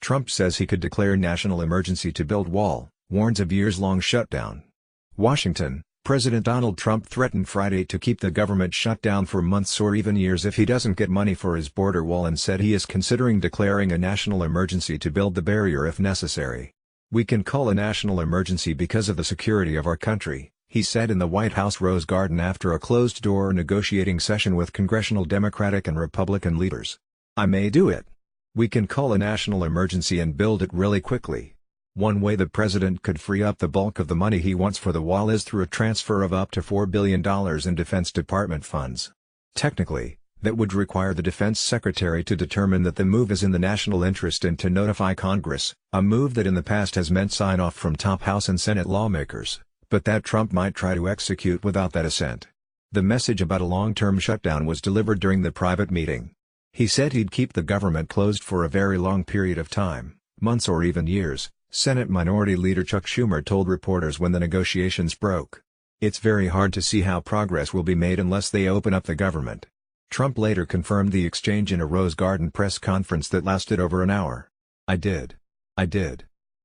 Trump says he could declare national emergency to build wall, warns of years-long shutdown. Washington, President Donald Trump threatened Friday to keep the government shut down for months or even years if he doesn't get money for his border wall and said he is considering declaring a national emergency to build the barrier if necessary. "We can call a national emergency because of the security of our country," he said in the White House Rose Garden after a closed-door negotiating session with congressional Democratic and Republican leaders. "I may do it. We can call a national emergency and build it really quickly." One way the president could free up the bulk of the money he wants for the wall is through a transfer of up to $4 billion in Defense Department funds. Technically, that would require the defense secretary to determine that the move is in the national interest and to notify Congress, a move that in the past has meant sign-off from top House and Senate lawmakers, but that Trump might try to execute without that assent. The message about a long-term shutdown was delivered during the private meeting. He said he'd keep the government closed for a very long period of time, months or even years, Senate Minority Leader Chuck Schumer told reporters when the negotiations broke. "It's very hard to see how progress will be made unless they open up the government." Trump later confirmed the exchange in a Rose Garden press conference that lasted over an hour. I did.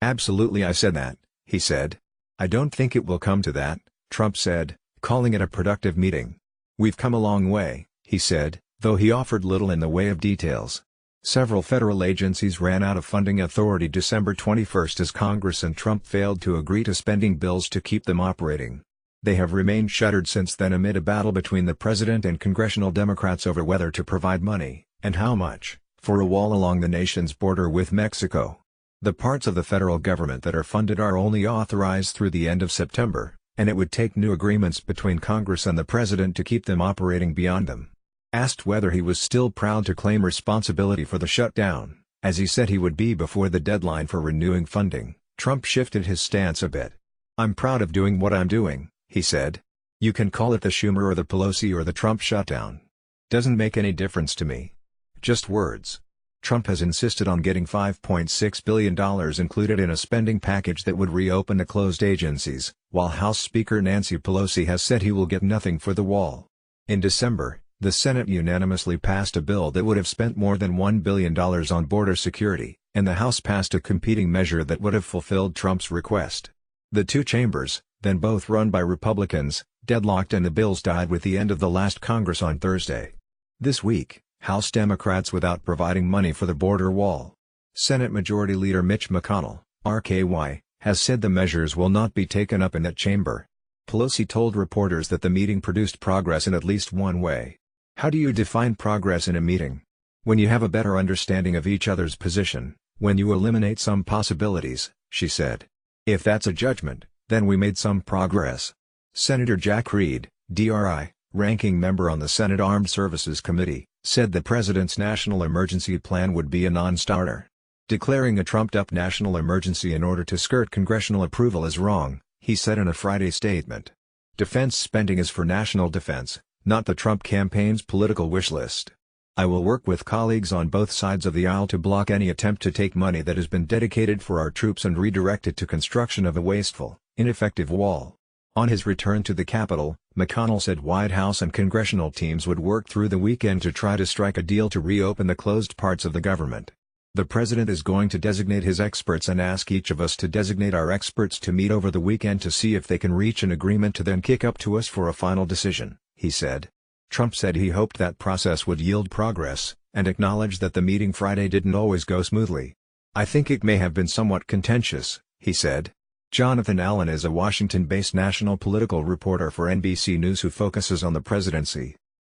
Absolutely, I said that," he said. "I don't think it will come to that," Trump said, calling it a productive meeting. "We've come a long way," he said, though he offered little in the way of details. Several federal agencies ran out of funding authority December 21 as Congress and Trump failed to agree to spending bills to keep them operating. They have remained shuttered since then amid a battle between the president and congressional Democrats over whether to provide money, and how much, for a wall along the nation's border with Mexico. The parts of the federal government that are funded are only authorized through the end of September, and it would take new agreements between Congress and the president to keep them operating beyond them. Asked whether he was still proud to claim responsibility for the shutdown, as he said he would be before the deadline for renewing funding, Trump shifted his stance a bit. "I'm proud of doing what I'm doing," he said. "You can call it the Schumer or the Pelosi or the Trump shutdown. Doesn't make any difference to me. Just words." Trump has insisted on getting $5.6 billion included in a spending package that would reopen the closed agencies, while House Speaker Nancy Pelosi has said he will get nothing for the wall. In December, the Senate unanimously passed a bill that would have spent more than $1 billion on border security, and the House passed a competing measure that would have fulfilled Trump's request. The two chambers, then both run by Republicans, deadlocked and the bills died with the end of the last Congress on Thursday. This week, House Democrats without providing money for the border wall. Senate Majority Leader Mitch McConnell, RKY, has said the measures will not be taken up in that chamber. Pelosi told reporters that the meeting produced progress in at least one way. "How do you define progress in a meeting? When you have a better understanding of each other's position, when you eliminate some possibilities," she said. "If that's a judgment, then we made some progress." Senator Jack Reed, DRI, ranking member on the Senate Armed Services Committee, said the president's national emergency plan would be a non-starter. "Declaring a trumped-up national emergency in order to skirt congressional approval is wrong," he said in a Friday statement. "Defense spending is for national defense, not the Trump campaign's political wish list. I will work with colleagues on both sides of the aisle to block any attempt to take money that has been dedicated for our troops and redirect it to construction of a wasteful, ineffective wall." On his return to the Capitol, McConnell said White House and congressional teams would work through the weekend to try to strike a deal to reopen the closed parts of the government. "The president is going to designate his experts and ask each of us to designate our experts to meet over the weekend to see if they can reach an agreement to then kick up to us for a final decision," he said. Trump said he hoped that process would yield progress, and acknowledged that the meeting Friday didn't always go smoothly. "I think it may have been somewhat contentious," he said. Jonathan Allen is a Washington-based national political reporter for NBC News who focuses on the presidency.